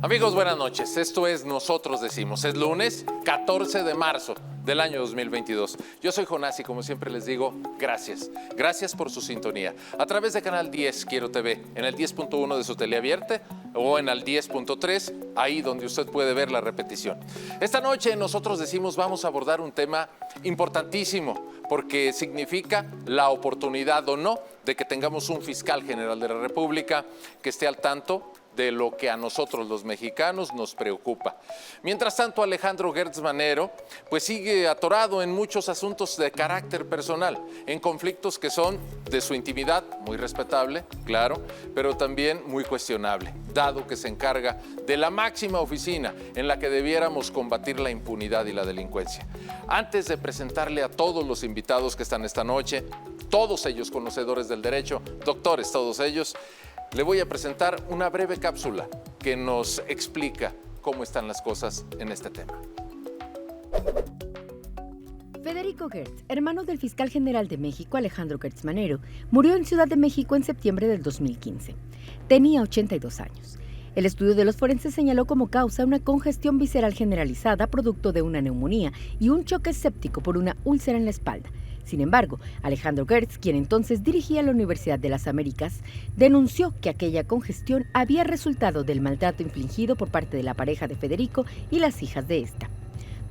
Amigos, buenas noches. Esto es Nosotros Decimos. Es lunes 14 de marzo del año 2022. Yo soy Jonás y como siempre les digo, gracias. Gracias por su sintonía. A través de Canal 10 Quiero TV, en el 10.1 de su teleabierta o en el 10.3, ahí donde usted puede ver la repetición. Esta noche Nosotros Decimos vamos a abordar un tema importantísimo porque significa la oportunidad o no de que tengamos un fiscal general de la República que esté al tanto de lo que a nosotros los mexicanos nos preocupa. Mientras tanto, Alejandro Gertz Manero pues sigue atorado en muchos asuntos de carácter personal, en conflictos que son de su intimidad, muy respetable, claro, pero también muy cuestionable, dado que se encarga de la máxima oficina en la que debiéramos combatir la impunidad y la delincuencia. Antes de presentarle a todos los invitados que están esta noche, todos ellos conocedores del derecho, doctores todos ellos, le voy a presentar una breve cápsula que nos explica cómo están las cosas en este tema. Federico Gertz, hermano del fiscal general de México, Alejandro Gertz Manero, murió en Ciudad de México en septiembre del 2015. Tenía 82 años. El estudio de los forenses señaló como causa una congestión visceral generalizada producto de una neumonía y un choque séptico por una úlcera en la espalda. Sin embargo, Alejandro Gertz, quien entonces dirigía la Universidad de las Américas, denunció que aquella congestión había resultado del maltrato infligido por parte de la pareja de Federico y las hijas de esta.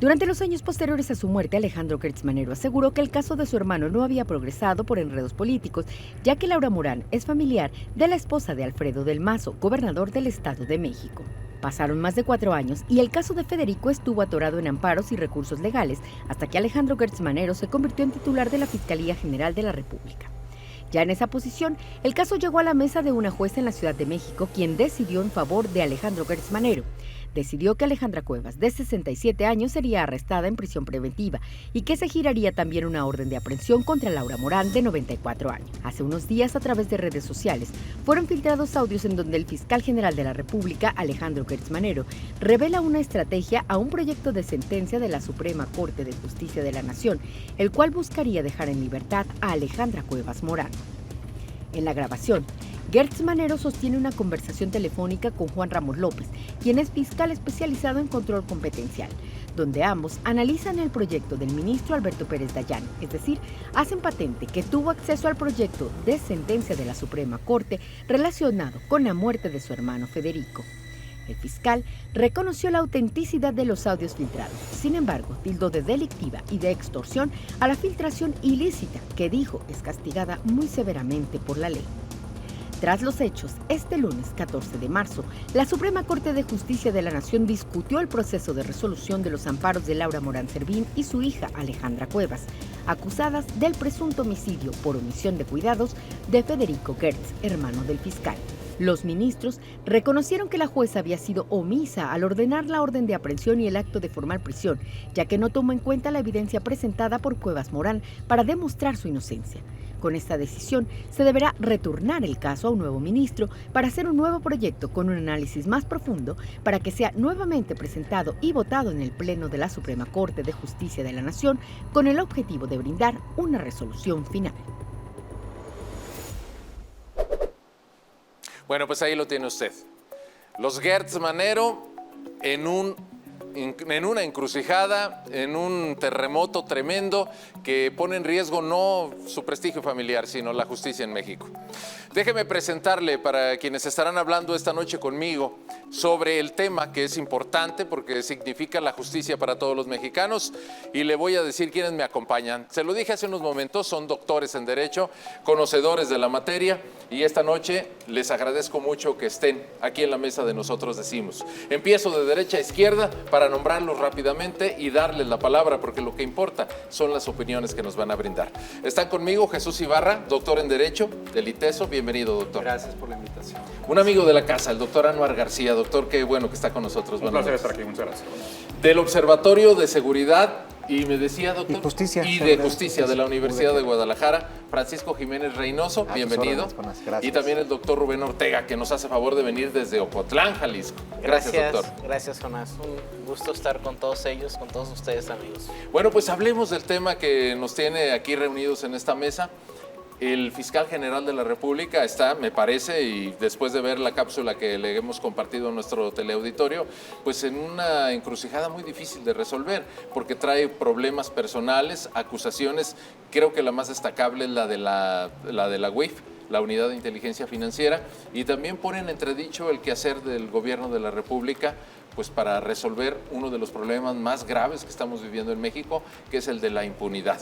Durante los años posteriores a su muerte, Alejandro Gertz Manero aseguró que el caso de su hermano no había progresado por enredos políticos, ya que Laura Morán es familiar de la esposa de Alfredo del Mazo, gobernador del Estado de México. Pasaron más de 4 años y el caso de Federico estuvo atorado en amparos y recursos legales hasta que Alejandro Gertz Manero se convirtió en titular de la Fiscalía General de la República. Ya en esa posición, el caso llegó a la mesa de una jueza en la Ciudad de México, quien decidió en favor de Alejandro Gertz Manero. Decidió que Alejandra Cuevas, de 67 años, sería arrestada en prisión preventiva y que se giraría también una orden de aprehensión contra Laura Morán, de 94 años. Hace unos días, a través de redes sociales, fueron filtrados audios en donde el fiscal general de la República, Alejandro Gertz Manero, revela una estrategia a un proyecto de sentencia de la Suprema Corte de Justicia de la Nación, el cual buscaría dejar en libertad a Alejandra Cuevas Morán. En la grabación, Gertz Manero sostiene una conversación telefónica con Juan Ramos López, quien es fiscal especializado en control competencial, donde ambos analizan el proyecto del ministro Alberto Pérez Dayán, es decir, hacen patente que tuvo acceso al proyecto de sentencia de la Suprema Corte relacionado con la muerte de su hermano Federico. El fiscal reconoció la autenticidad de los audios filtrados. Sin embargo, tildó de delictiva y de extorsión a la filtración ilícita, que dijo es castigada muy severamente por la ley. Tras los hechos, este lunes 14 de marzo, la Suprema Corte de Justicia de la Nación discutió el proceso de resolución de los amparos de Laura Morán Servín y su hija Alejandra Cuevas, acusadas del presunto homicidio por omisión de cuidados de Federico Gertz, hermano del fiscal. Los ministros reconocieron que la jueza había sido omisa al ordenar la orden de aprehensión y el acto de formal prisión, ya que no tomó en cuenta la evidencia presentada por Cuevas Morán para demostrar su inocencia. Con esta decisión, se deberá retornar el caso a un nuevo ministro para hacer un nuevo proyecto con un análisis más profundo para que sea nuevamente presentado y votado en el Pleno de la Suprema Corte de Justicia de la Nación con el objetivo de brindar una resolución final. Bueno, pues ahí lo tiene usted. Los Gertz Manero en una encrucijada, en un terremoto tremendo que pone en riesgo no su prestigio familiar, sino la justicia en México. Déjeme presentarle, para quienes estarán hablando esta noche conmigo, sobre el tema que es importante porque significa la justicia para todos los mexicanos, y le voy a decir quiénes me acompañan. Se lo dije hace unos momentos, son doctores en Derecho, conocedores de la materia, y esta noche les agradezco mucho que estén aquí en la mesa de Nosotros Decimos. Empiezo de derecha a izquierda para nombrarlos rápidamente y darles la palabra, porque lo que importa son las opiniones que nos van a brindar. Están conmigo Jesús Ibarra, doctor en Derecho del ITESO. Bienvenido, doctor. Gracias por la invitación. Un amigo de la casa, el doctor Anuar García. Doctor, qué bueno que está con nosotros. Un placer estar aquí, muchas gracias. Del Observatorio de Seguridad y me decía, doctor, y Justicia, de Justicia de la Universidad de Guadalajara, Francisco Jiménez Reynoso, bienvenido. Gracias. Y también el doctor Rubén Ortega, que nos hace favor de venir desde Ocotlán, Jalisco. Gracias, doctor. Gracias, Jonás. Un gusto estar con todos ellos, con todos ustedes, amigos. Bueno, pues hablemos del tema que nos tiene aquí reunidos en esta mesa. El fiscal general de la República está, me parece, y después de ver la cápsula que le hemos compartido a nuestro teleauditorio, pues en una encrucijada muy difícil de resolver, porque trae problemas personales, acusaciones. Creo que la más destacable es la de la UIF, la Unidad de Inteligencia Financiera, y también pone en entredicho el quehacer del gobierno de la República, pues para resolver uno de los problemas más graves que estamos viviendo en México, que es el de la impunidad.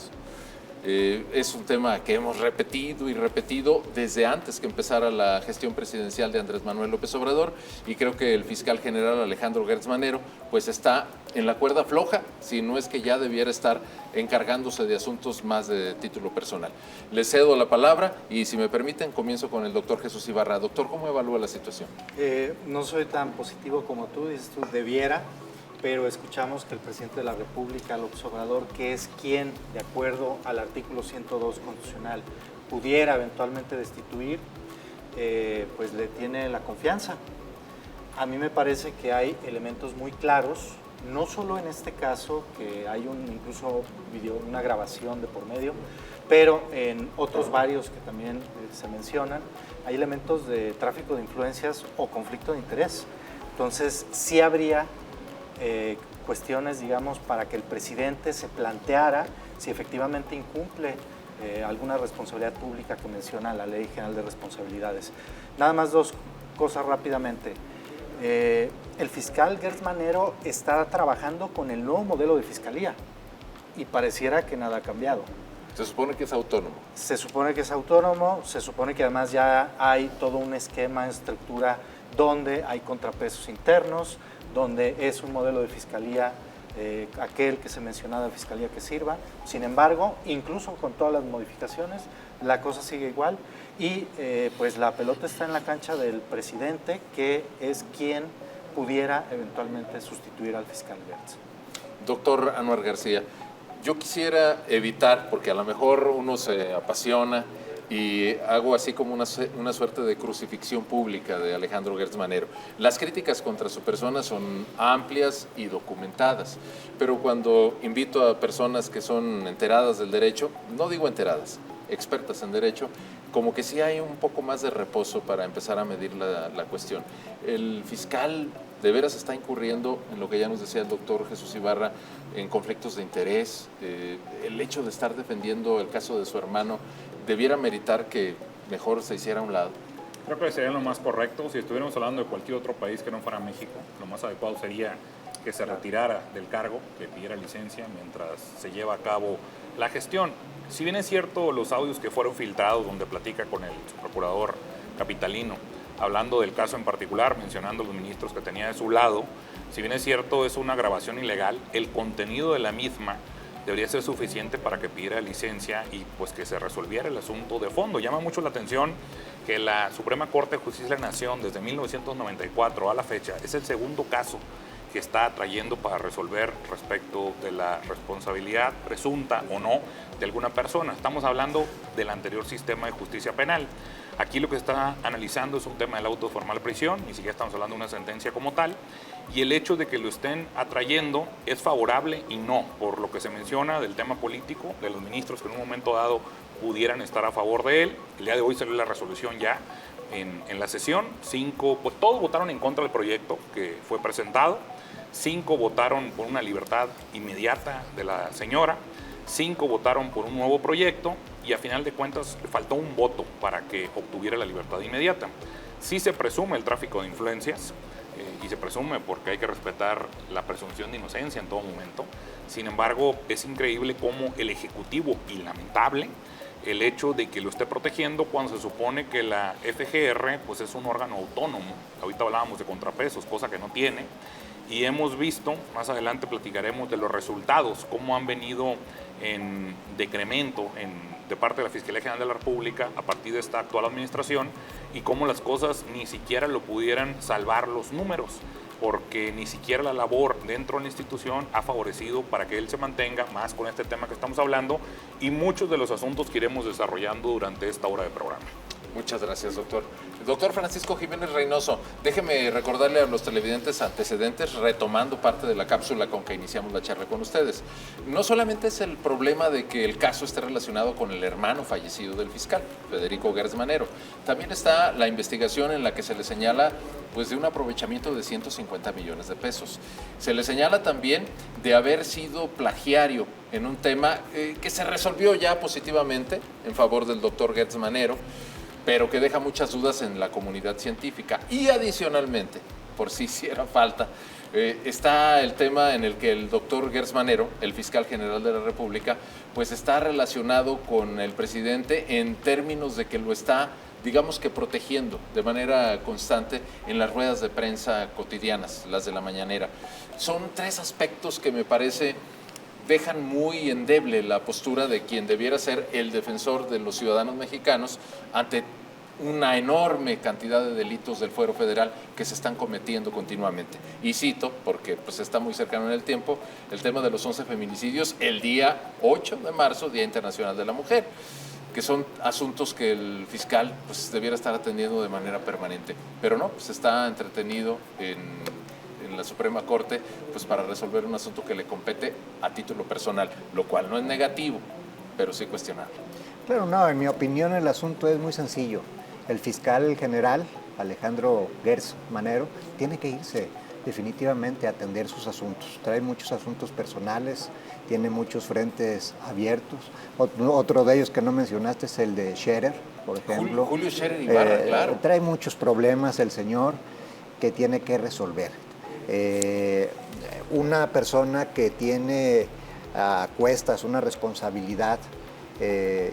Es un tema que hemos repetido y repetido desde antes que empezara la gestión presidencial de Andrés Manuel López Obrador, y creo que el fiscal general Alejandro Gertz Manero pues está en la cuerda floja, si no es que ya debiera estar encargándose de asuntos más de título personal. Le cedo la palabra y, si me permiten, comienzo con el doctor Jesús Ibarra. Doctor, ¿cómo evalúa la situación? No soy tan positivo como tú, dices tú, debiera, pero escuchamos que el presidente de la República, López Obrador, que es quien, de acuerdo al artículo 102 constitucional, pudiera eventualmente destituir, pues le tiene la confianza. A mí me parece que hay elementos muy claros, no solo en este caso, que hay incluso una grabación de por medio, pero en otros varios que también se mencionan, hay elementos de tráfico de influencias o conflicto de interés. Entonces, sí habría cuestiones, digamos, para que el presidente se planteara si efectivamente incumple alguna responsabilidad pública que menciona la Ley General de Responsabilidades. Nada más dos cosas rápidamente. El fiscal Gertz Manero está trabajando con el nuevo modelo de fiscalía y pareciera que nada ha cambiado. Se supone que es autónomo. Se supone que es autónomo, se supone que además ya hay todo un esquema, estructura donde hay contrapesos internos, donde es un modelo de fiscalía, aquel que se mencionaba de fiscalía que sirva. Sin embargo, incluso con todas las modificaciones, la cosa sigue igual y pues la pelota está en la cancha del presidente, que es quien pudiera eventualmente sustituir al fiscal Gertz. Doctor Anwar García, yo quisiera evitar, porque a lo mejor uno se apasiona y hago así como una suerte de crucifixión pública de Alejandro Gertz Manero. Las críticas contra su persona son amplias y documentadas, pero cuando invito a personas que son enteradas del derecho, no digo enteradas, expertas en derecho, como que sí hay un poco más de reposo para empezar a medir la cuestión. El fiscal de veras está incurriendo en lo que ya nos decía el doctor Jesús Ibarra, en conflictos de interés. El hecho de estar defendiendo el caso de su hermano debiera meritar que mejor se hiciera a un lado. Creo que sería lo más correcto. Si estuviéramos hablando de cualquier otro país que no fuera México, lo más adecuado sería que se retirara del cargo, que pidiera licencia mientras se lleva a cabo la gestión. Si bien es cierto los audios que fueron filtrados donde platica con el procurador capitalino, hablando del caso en particular, mencionando los ministros que tenía de su lado, si bien es cierto es una grabación ilegal, el contenido de la misma debería ser suficiente para que pidiera licencia y pues que se resolviera el asunto de fondo. Llama mucho la atención que la Suprema Corte de Justicia de la Nación, desde 1994 a la fecha, es el segundo caso que está trayendo para resolver respecto de la responsabilidad presunta o no de alguna persona. Estamos hablando del anterior sistema de justicia penal. Aquí lo que se está analizando es un tema del auto de formal prisión, ni siquiera estamos hablando de una sentencia como tal, y el hecho de que lo estén atrayendo es favorable y no, por lo que se menciona del tema político, de los ministros que en un momento dado pudieran estar a favor de él. El día de hoy salió la resolución ya en la sesión. 5, pues todos votaron en contra del proyecto que fue presentado, 5 votaron por una libertad inmediata de la señora, 5 votaron por un nuevo proyecto y a final de cuentas le faltó un voto para que obtuviera la libertad inmediata. Sí se presume el tráfico de influencias y se presume porque hay que respetar la presunción de inocencia en todo momento. Sin embargo, es increíble cómo el Ejecutivo, y lamentable, el hecho de que lo esté protegiendo cuando se supone que la FGR pues es un órgano autónomo. Ahorita hablábamos de contrapesos, cosa que no tiene. Y hemos visto, más adelante platicaremos de los resultados, cómo han venido en decremento de parte de la Fiscalía General de la República a partir de esta actual administración y cómo las cosas ni siquiera lo pudieran salvar los números, porque ni siquiera la labor dentro de la institución ha favorecido para que él se mantenga más con este tema que estamos hablando y muchos de los asuntos que iremos desarrollando durante esta hora de programa. Muchas gracias, doctor. Doctor Francisco Jiménez Reynoso, déjeme recordarle a los televidentes antecedentes, retomando parte de la cápsula con que iniciamos la charla con ustedes. No solamente es el problema de que el caso esté relacionado con el hermano fallecido del fiscal, Federico Gertz Manero. También está la investigación en la que se le señala pues, de un aprovechamiento de 150 millones de pesos. Se le señala también de haber sido plagiario en un tema que se resolvió ya positivamente en favor del doctor Gertz Manero, pero que deja muchas dudas en la comunidad científica. Y adicionalmente, por si hiciera falta, está el tema en el que el doctor Gertz Manero, el fiscal general de la República, pues está relacionado con el presidente en términos de que lo está, digamos que protegiendo de manera constante en las ruedas de prensa cotidianas, las de la mañanera. Son tres aspectos que me parece dejan muy endeble la postura de quien debiera ser el defensor de los ciudadanos mexicanos ante una enorme cantidad de delitos del fuero federal que se están cometiendo continuamente. Y cito, porque pues, está muy cercano en el tiempo, el tema de los 11 feminicidios el día 8 de marzo, Día Internacional de la Mujer, que son asuntos que el fiscal pues, debiera estar atendiendo de manera permanente. Pero no, pues, está entretenido en la Suprema Corte pues para resolver un asunto que le compete a título personal, lo cual no es negativo, pero sí cuestionable. Claro, no, en mi opinión el asunto es muy sencillo. El fiscal general, Alejandro Gertz Manero, tiene que irse definitivamente a atender sus asuntos. Trae muchos asuntos personales, tiene muchos frentes abiertos. Otro de ellos que no mencionaste es el de Scherer, por ejemplo. Julio Scherer Ibarra, claro. Trae muchos problemas el señor que tiene que resolver. Una persona que tiene a cuestas una responsabilidad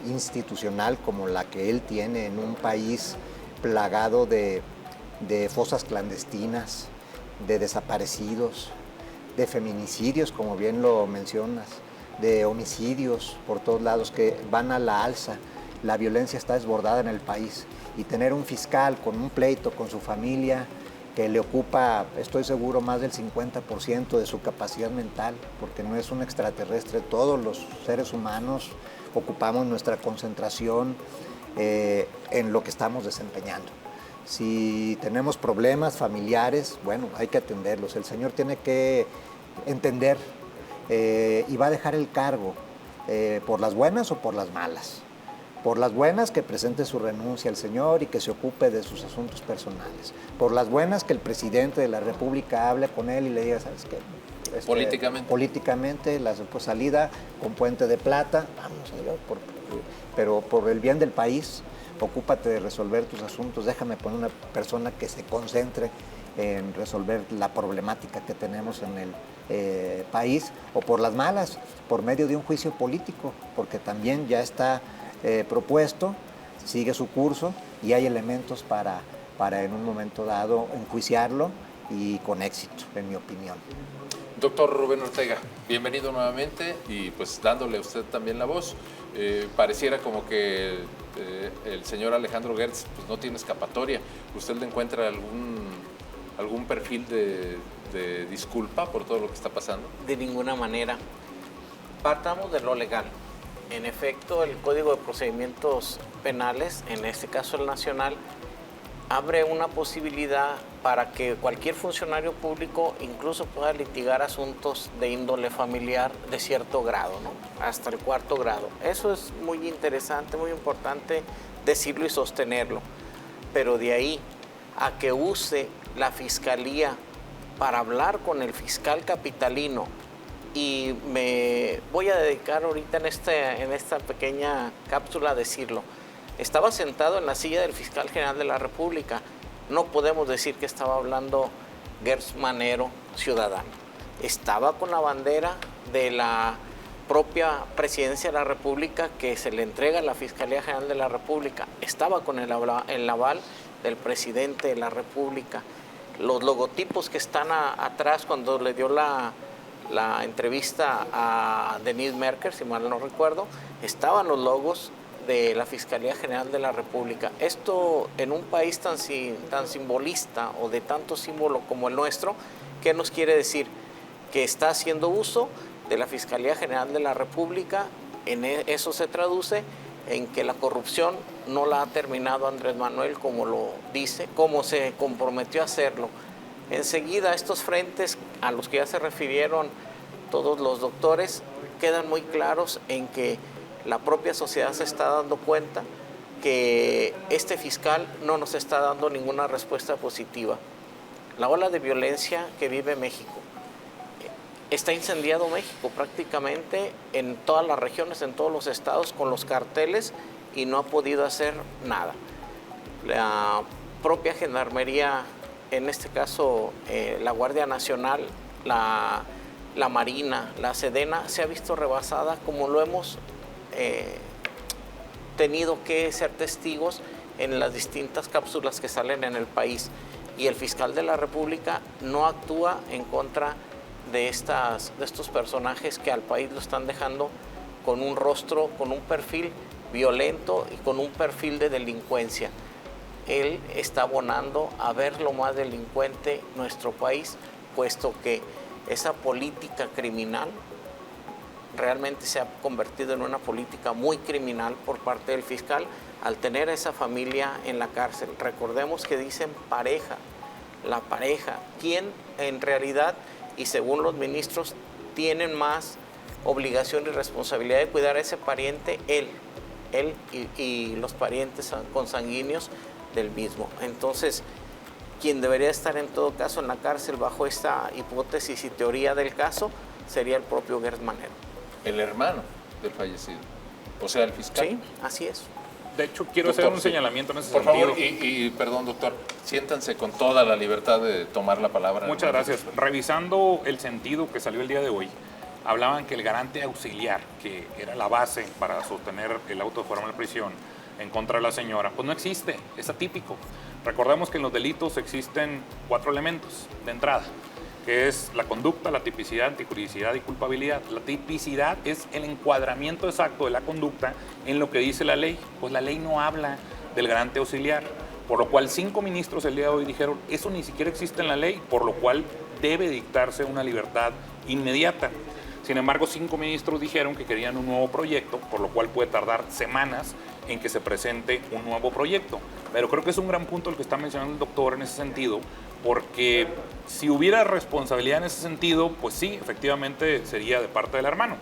institucional como la que él tiene en un país plagado de fosas clandestinas, de desaparecidos, de feminicidios, como bien lo mencionas, de homicidios por todos lados que van a la alza. La violencia está desbordada en el país y tener un fiscal con un pleito con su familia que le ocupa, estoy seguro, más del 50% de su capacidad mental, porque no es un extraterrestre. Todos los seres humanos ocupamos nuestra concentración en lo que estamos desempeñando. Si tenemos problemas familiares, bueno, hay que atenderlos. El señor tiene que entender y va a dejar el cargo por las buenas o por las malas. Por las buenas, que presente su renuncia al señor y que se ocupe de sus asuntos personales. Por las buenas, que el presidente de la República hable con él y le diga, ¿sabes qué? Políticamente, la salida con puente de plata, vamos, señor, pero por el bien del país, ocúpate de resolver tus asuntos, déjame poner una persona que se concentre en resolver la problemática que tenemos en el país, o por las malas, por medio de un juicio político, porque también ya está propuesto, sigue su curso y hay elementos para en un momento dado enjuiciarlo y con éxito, en mi opinión. Doctor Rubén Ortega, bienvenido nuevamente y pues dándole a usted también la voz. Pareciera como que el señor Alejandro Gertz pues, no tiene escapatoria. ¿Usted le encuentra algún perfil de disculpa por todo lo que está pasando? De ninguna manera. Partamos de lo legal. En efecto, el Código de Procedimientos Penales, en este caso el nacional, abre una posibilidad para que cualquier funcionario público incluso pueda litigar asuntos de índole familiar de cierto grado, ¿no? Hasta el 4º grado. Eso es muy interesante, muy importante decirlo y sostenerlo. Pero de ahí a que use la Fiscalía para hablar con el fiscal capitalino, y me voy a dedicar ahorita en esta pequeña cápsula a decirlo. Estaba sentado en la silla del fiscal general de la República. No podemos decir que estaba hablando Gertz Manero, ciudadano. Estaba con la bandera de la propia presidencia de la República que se le entrega a la Fiscalía General de la República. Estaba con el aval del presidente de la República. Los logotipos que están atrás cuando le dio la entrevista a Denise Merker, si mal no recuerdo, estaban los logos de la Fiscalía General de la República. Esto en un país tan simbolista o de tanto símbolo como el nuestro, ¿qué nos quiere decir? Que está haciendo uso de la Fiscalía General de la República. En eso se traduce en que la corrupción no la ha terminado Andrés Manuel como lo dice, como se comprometió a hacerlo. Enseguida estos frentes a los que ya se refirieron todos los doctores quedan muy claros en que la propia sociedad se está dando cuenta que este fiscal no nos está dando ninguna respuesta positiva. La ola de violencia que vive México, está incendiado México prácticamente en todas las regiones, en todos los estados con los carteles y no ha podido hacer nada. La propia Gendarmería, en este caso la Guardia Nacional, la Marina, la Sedena, se ha visto rebasada como lo hemos tenido que ser testigos en las distintas cápsulas que salen en el país. Y el fiscal de la República no actúa en contra de estos personajes que al país lo están dejando con un rostro, con un perfil violento y con un perfil de delincuencia. Él está abonando a ver lo más delincuente nuestro país, puesto que esa política criminal realmente se ha convertido en una política muy criminal por parte del fiscal al tener a esa familia en la cárcel. Recordemos que dicen pareja, la pareja, quien en realidad y según los ministros tienen más obligación y responsabilidad de cuidar a ese pariente, él y los parientes consanguíneos del mismo. Entonces, quien debería estar en todo caso en la cárcel bajo esta hipótesis y teoría del caso sería el propio Gertz Manero. El hermano del fallecido, o sea, el fiscal. Sí, así es. De hecho, quiero Doctor, hacer un sí. señalamiento en ese Por sentido. favor, y perdón, doctor, siéntanse con toda la libertad de tomar la palabra. Muchas gracias. Revisando el sentido que salió el día de hoy, hablaban que el garante auxiliar, que era la base para sostener el auto de formal prisión en contra de la señora, pues no existe, es atípico. Recordemos que en los delitos existen 4 elementos de entrada, que es la conducta, la tipicidad, antijuridicidad y culpabilidad. La tipicidad es el encuadramiento exacto de la conducta en lo que dice la ley. Pues la ley no habla del garante auxiliar, por lo cual 5 ministros el día de hoy dijeron, eso ni siquiera existe en la ley, por lo cual debe dictarse una libertad inmediata. Sin embargo, 5 ministros dijeron que querían un nuevo proyecto, por lo cual puede tardar semanas en que se presente un nuevo proyecto. Pero creo que es un gran punto el que está mencionando el doctor en ese sentido, porque si hubiera responsabilidad en ese sentido, pues sí, efectivamente sería de parte del hermano.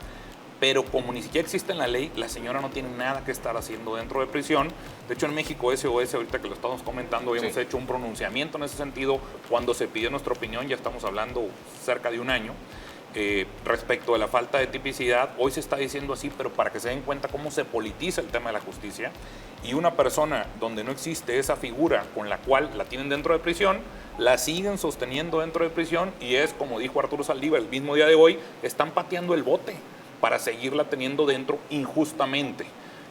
Pero como ni siquiera existe en la ley, la señora no tiene nada que estar haciendo dentro de prisión. De hecho, en México SOS, ahorita que lo estamos comentando, habíamos hecho un pronunciamiento en ese sentido cuando se pidió nuestra opinión, ya estamos hablando cerca de un año. Respecto de la falta de tipicidad, hoy se está diciendo así, pero para que se den cuenta cómo se politiza el tema de la justicia, y una persona donde no existe esa figura con la cual la tienen dentro de prisión, la siguen sosteniendo dentro de prisión, y es como dijo Arturo Saldívar el mismo día de hoy, están pateando el bote para seguirla teniendo dentro injustamente.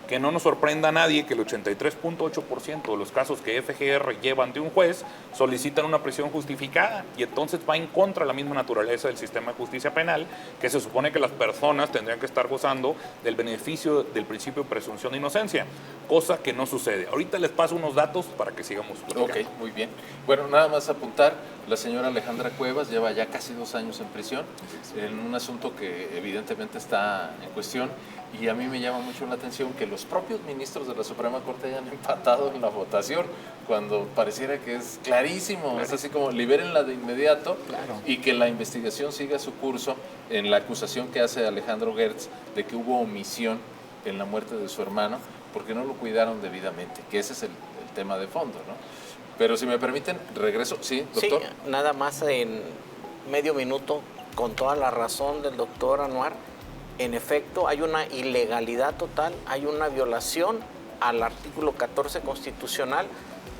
Que no nos sorprenda a nadie que el 83.8% de los casos que FGR lleva ante un juez solicitan una prisión justificada, y entonces va en contra de la misma naturaleza del sistema de justicia penal, que se supone que las personas tendrían que estar gozando del beneficio del principio de presunción de inocencia, cosa que no sucede. Ahorita les paso unos datos para que sigamos platicando. Ok, muy bien. Bueno, nada más apuntar, la señora Alejandra Cuevas lleva ya casi 2 años en prisión, en un asunto que evidentemente está en cuestión, y a mí me llama mucho la atención que los propios ministros de la Suprema Corte hayan empatado en la votación, cuando pareciera que es clarísimo, es así como libérenla de inmediato y que la investigación siga su curso en la acusación que hace Alejandro Gertz de que hubo omisión en la muerte de su hermano, porque no lo cuidaron debidamente, que ese es el tema de fondo, ¿no? Pero si me permiten, regreso. Sí, doctor. Sí, nada más en medio minuto, con toda la razón del doctor Anuar. En efecto, hay una ilegalidad total, hay una violación al artículo 14 constitucional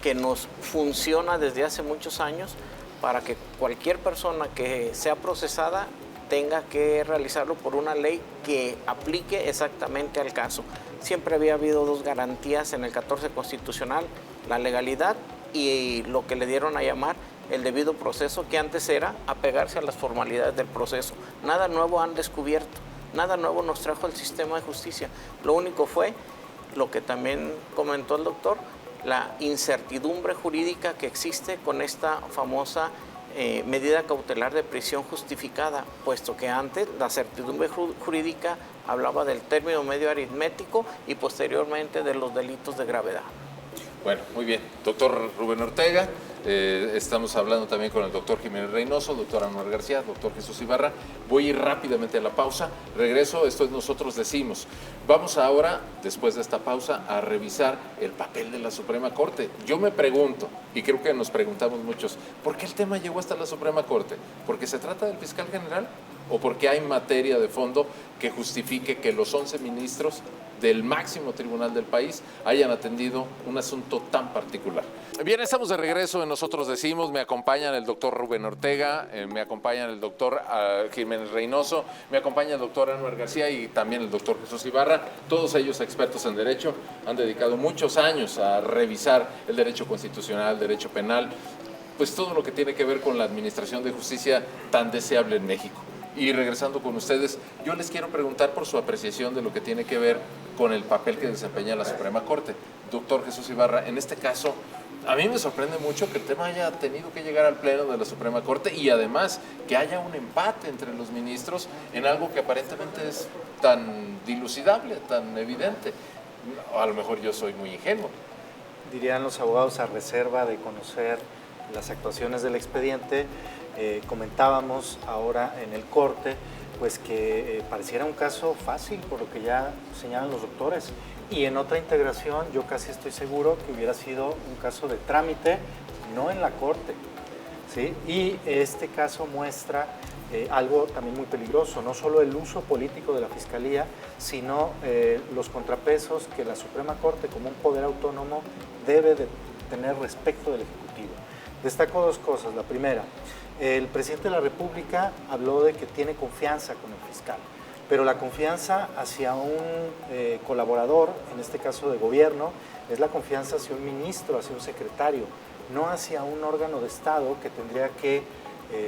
que nos funciona desde hace muchos años para que cualquier persona que sea procesada tenga que realizarlo por una ley que aplique exactamente al caso. Siempre había habido 2 garantías en el 14 constitucional, la legalidad y lo que le dieron a llamar el debido proceso, que antes era apegarse a las formalidades del proceso. Nada nuevo han descubierto, nada nuevo nos trajo el sistema de justicia. Lo único fue lo que también comentó el doctor, la incertidumbre jurídica que existe con esta famosa medida cautelar de prisión justificada, puesto que antes la certidumbre jurídica hablaba del término medio aritmético y posteriormente de los delitos de gravedad. Bueno, muy bien. Doctor Rubén Ortega, estamos hablando también con el doctor Jiménez Reynoso, doctor Anuar García, doctor Jesús Ibarra. Voy a ir rápidamente a la pausa. Regreso, esto es Nosotros Decimos. Vamos ahora, después de esta pausa, a revisar el papel de la Suprema Corte. Yo me pregunto, y creo que nos preguntamos muchos, ¿por qué el tema llegó hasta la Suprema Corte? ¿Porque se trata del fiscal general? ¿O porque hay materia de fondo que justifique que los 11 ministros del máximo tribunal del país hayan atendido un asunto tan particular? Bien, estamos de regreso en Nosotros Decimos. Me acompañan el doctor Rubén Ortega, me acompañan el doctor Jiménez Reynoso, me acompaña el doctor Anuar García y también el doctor Jesús Ibarra. Todos ellos expertos en derecho, han dedicado muchos años a revisar el derecho constitucional, derecho penal, pues todo lo que tiene que ver con la administración de justicia tan deseable en México. Y regresando con ustedes, yo les quiero preguntar por su apreciación de lo que tiene que ver con el papel que desempeña la Suprema Corte. Doctor Jesús Ibarra, en este caso, a mí me sorprende mucho que el tema haya tenido que llegar al Pleno de la Suprema Corte y además que haya un empate entre los ministros en algo que aparentemente es tan dilucidable, tan evidente. A lo mejor yo soy muy ingenuo. Dirían los abogados, a reserva de conocer las actuaciones del expediente. Comentábamos ahora en el corte, pues que pareciera un caso fácil por lo que ya señalan los doctores, y en otra integración yo casi estoy seguro que hubiera sido un caso de trámite, no en la corte, ¿sí? Y este caso muestra algo también muy peligroso, no solo el uso político de la Fiscalía, sino los contrapesos que la Suprema Corte como un poder autónomo debe de tener respecto del Ejecutivo. Destaco dos cosas. La primera, el presidente de la República habló de que tiene confianza con el fiscal, pero la confianza hacia un colaborador, en este caso de gobierno, es la confianza hacia un ministro, hacia un secretario, no hacia un órgano de Estado que tendría que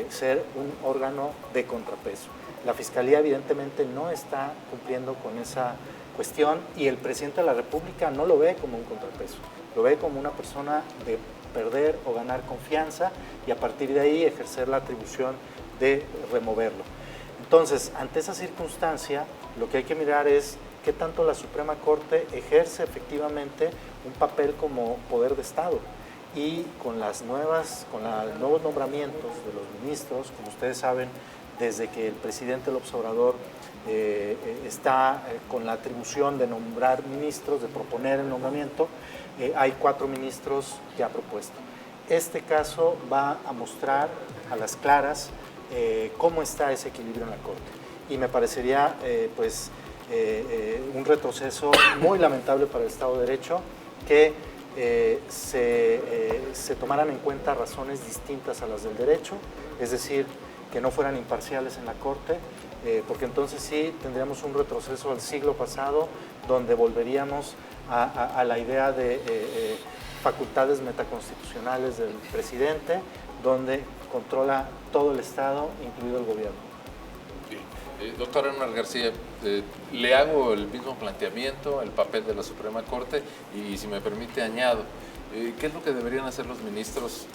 ser un órgano de contrapeso. La Fiscalía evidentemente no está cumpliendo con esa cuestión y el presidente de la República no lo ve como un contrapeso, lo ve como una persona de perder o ganar confianza y a partir de ahí ejercer la atribución de removerlo. Entonces, ante esa circunstancia, lo que hay que mirar es qué tanto la Suprema Corte ejerce efectivamente un papel como poder de Estado. Y con los nuevos nombramientos de los ministros, como ustedes saben, desde que el presidente López Obrador está con la atribución de nombrar ministros, de proponer el nombramiento, hay 4 ministros que ha propuesto. Este caso va a mostrar a las claras cómo está ese equilibrio en la Corte. Y me parecería un retroceso muy lamentable para el Estado de Derecho que se tomaran en cuenta razones distintas a las del derecho, es decir, que no fueran imparciales en la Corte, porque entonces sí tendríamos un retroceso al siglo pasado, donde volveríamos a la idea de facultades metaconstitucionales del presidente, donde controla todo el Estado, incluido el gobierno. Doctor Anuar García, le hago el mismo planteamiento, el papel de la Suprema Corte, y si me permite añado, ¿qué es lo que deberían hacer los ministros,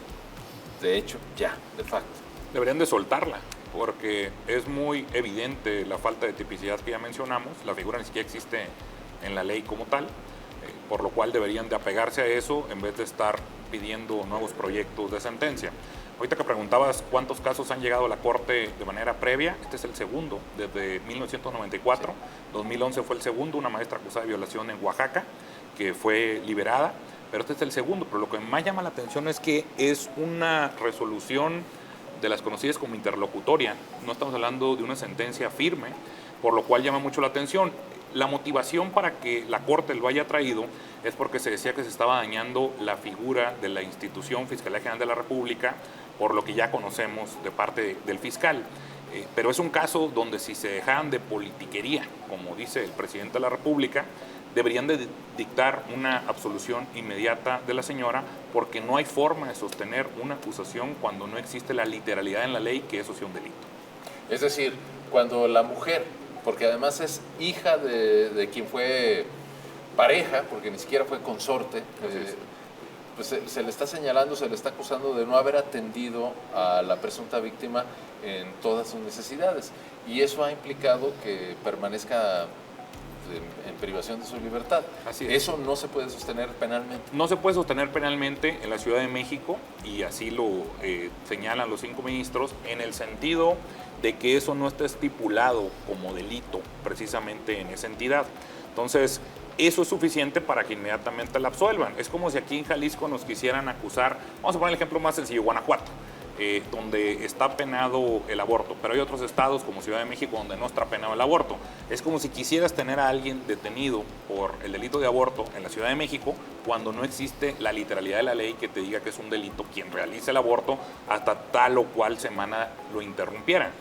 de hecho, ya, de facto? Deberían de soltarla, porque es muy evidente la falta de tipicidad que ya mencionamos, la figura ni siquiera existe en la ley como tal, por lo cual deberían de apegarse a eso en vez de estar pidiendo nuevos proyectos de sentencia. Ahorita que preguntabas cuántos casos han llegado a la Corte de manera previa, este es el segundo, desde 1994, 2011 fue el segundo, una maestra acusada de violación en Oaxaca, que fue liberada, pero este es el segundo, pero lo que más llama la atención es que es una resolución de las conocidas como interlocutoria, no estamos hablando de una sentencia firme, por lo cual llama mucho la atención. La motivación para que la Corte lo haya traído es porque se decía que se estaba dañando la figura de la institución Fiscalía General de la República, por lo que ya conocemos de parte del fiscal. Pero es un caso donde si se dejaran de politiquería, como dice el presidente de la República, deberían de dictar una absolución inmediata de la señora, porque no hay forma de sostener una acusación cuando no existe la literalidad en la ley que eso sea un delito. Es decir, cuando la mujer, porque además es hija de quien fue pareja, porque ni siquiera fue consorte, pues se le está señalando, se le está acusando de no haber atendido a la presunta víctima en todas sus necesidades. Y eso ha implicado que permanezca en privación de su libertad. Así es. Eso no se puede sostener penalmente. No se puede sostener penalmente en la Ciudad de México, y así lo señalan los 5 ministros, en el sentido de que eso no está estipulado como delito precisamente en esa entidad. Entonces, eso es suficiente para que inmediatamente la absuelvan. Es como si aquí en Jalisco nos quisieran acusar, vamos a poner el ejemplo más sencillo, Guanajuato, donde está penado el aborto, pero hay otros estados como Ciudad de México donde no está penado el aborto. Es como si quisieras tener a alguien detenido por el delito de aborto en la Ciudad de México cuando no existe la literalidad de la ley que te diga que es un delito quien realice el aborto hasta tal o cual semana lo interrumpieran.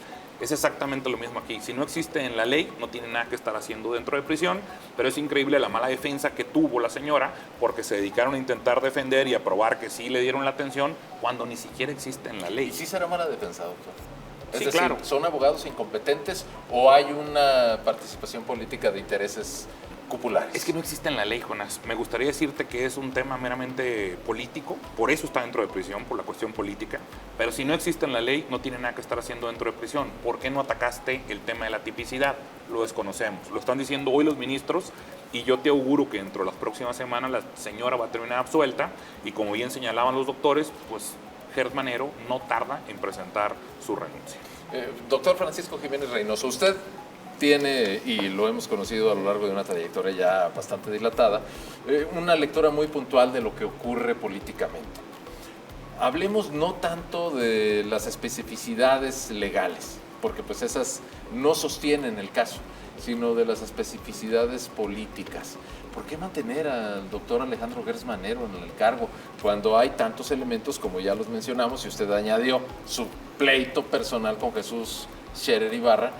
Es exactamente lo mismo aquí. Si no existe en la ley, no tiene nada que estar haciendo dentro de prisión, pero es increíble la mala defensa que tuvo la señora porque se dedicaron a intentar defender y a probar que sí le dieron la atención cuando ni siquiera existe en la ley. ¿Y sí será mala defensa, doctor? Es Sí, decir, claro. ¿son abogados incompetentes o hay una participación política de intereses cupulares? Es que no existe en la ley, Jonás. Me gustaría decirte que es un tema meramente político, por eso está dentro de prisión, por la cuestión política, pero si no existe en la ley, no tiene nada que estar haciendo dentro de prisión. ¿Por qué no atacaste el tema de la tipicidad? Lo desconocemos. Lo están diciendo hoy los ministros y yo te auguro que dentro de las próximas semanas la señora va a terminar absuelta y como bien señalaban los doctores, pues Gert Manero no tarda en presentar su renuncia. Doctor Francisco Jiménez Reynoso, usted tiene, y lo hemos conocido a lo largo de una trayectoria ya bastante dilatada, una lectura muy puntual de lo que ocurre políticamente. Hablemos no tanto de las especificidades legales, porque pues esas no sostienen el caso, sino de las especificidades políticas. ¿Por qué mantener al doctor Alejandro Gertz Manero en el cargo cuando hay tantos elementos, como ya los mencionamos, y usted añadió su pleito personal con Jesús Scherer Ibarra,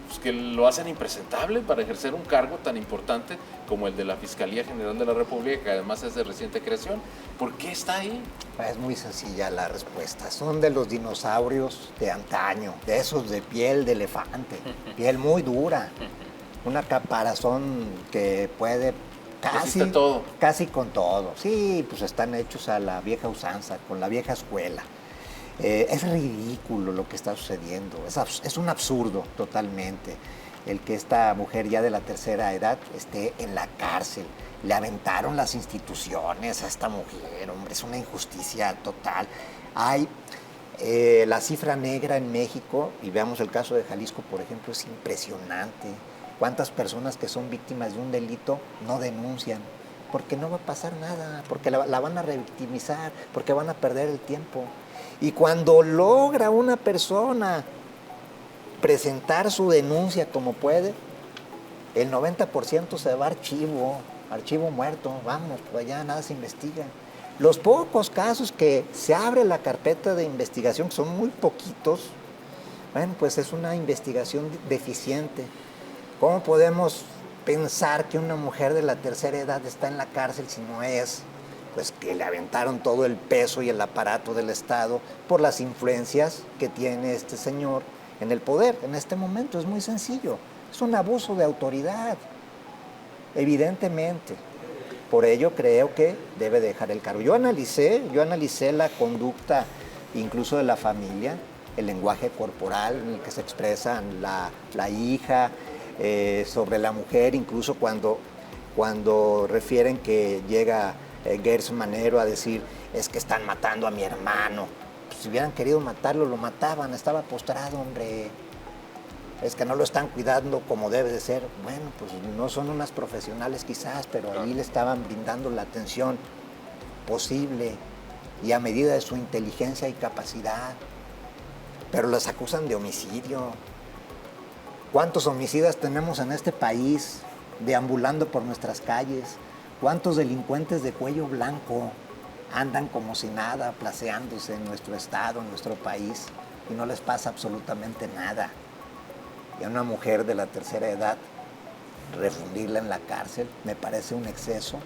pues que lo hacen impresentable para ejercer un cargo tan importante como el de la Fiscalía General de la República, que además es de reciente creación? ¿Por qué está ahí? Es muy sencilla la respuesta. Son de los dinosaurios de antaño, de esos de piel de elefante, piel muy dura, una caparazón que puede Resiste todo. casi con todo. Sí, pues están hechos a la vieja usanza, con la vieja escuela. Es ridículo lo que está sucediendo, es un absurdo totalmente el que esta mujer ya de la tercera edad esté en la cárcel. Le aventaron las instituciones a esta mujer, hombre, es una injusticia total. Hay la cifra negra en México, y veamos el caso de Jalisco, por ejemplo, es impresionante. ¿Cuántas personas que son víctimas de un delito no denuncian? Porque no va a pasar nada, porque la van a revictimizar, porque van a perder el tiempo. Y cuando logra una persona presentar su denuncia como puede, el 90% se va a archivo muerto, vamos, pues allá nada se investiga. Los pocos casos que se abre la carpeta de investigación, que son muy poquitos, bueno, pues es una investigación deficiente. ¿Cómo podemos pensar que una mujer de la tercera edad está en la cárcel si no es, pues que le aventaron todo el peso y el aparato del Estado por las influencias que tiene este señor en el poder en este momento? Es muy sencillo, es un abuso de autoridad, evidentemente. Por ello creo que debe dejar el cargo. Yo analicé la conducta incluso de la familia, el lenguaje corporal en el que se expresan la hija, sobre la mujer, incluso cuando refieren que llega Gertz Manero a decir, es que están matando a mi hermano. Pues, si hubieran querido matarlo, lo mataban, estaba postrado, hombre. Es que no lo están cuidando como debe de ser. Bueno, pues no son unas profesionales quizás, pero ahí le estaban brindando la atención posible y a medida de su inteligencia y capacidad. Pero las acusan de homicidio. ¿Cuántos homicidas tenemos en este país deambulando por nuestras calles? ¿Cuántos delincuentes de cuello blanco andan como si nada, placeándose en nuestro estado, en nuestro país, y no les pasa absolutamente nada? Y a una mujer de la tercera edad, refundirla en la cárcel, me parece un exceso,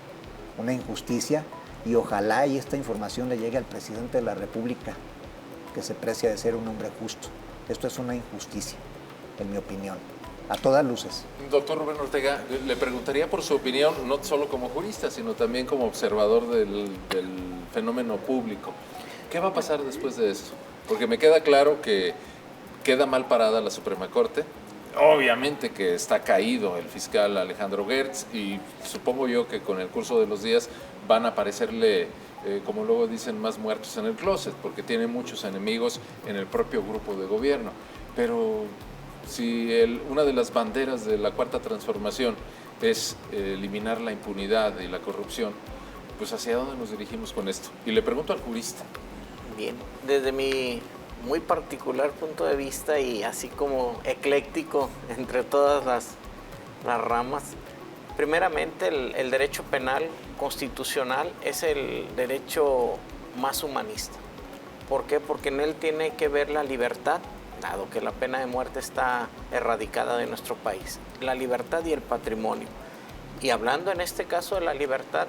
una injusticia, y ojalá y esta información le llegue al presidente de la República, que se precia de ser un hombre justo. Esto es una injusticia, en mi opinión. a todas luces. Doctor Rubén Ortega, le preguntaría por su opinión, no solo como jurista, sino también como observador del fenómeno público. ¿Qué va a pasar después de esto? Porque me queda claro que queda mal parada la Suprema Corte. Obviamente que está caído el fiscal Alejandro Gertz y supongo yo que con el curso de los días van a aparecerle, como luego dicen, más muertos en el closet, porque tiene muchos enemigos en el propio grupo de gobierno. Pero si una de las banderas de la Cuarta Transformación es eliminar la impunidad y la corrupción, pues ¿hacia dónde nos dirigimos con esto? Y le pregunto al jurista. Bien, desde mi muy particular punto de vista y así como ecléctico entre todas las ramas, primeramente el derecho penal constitucional es el derecho más humanista. ¿Por qué? Porque en él tiene que ver la libertad, dado que la pena de muerte está erradicada de nuestro país, la libertad y el patrimonio. Y hablando en este caso de la libertad,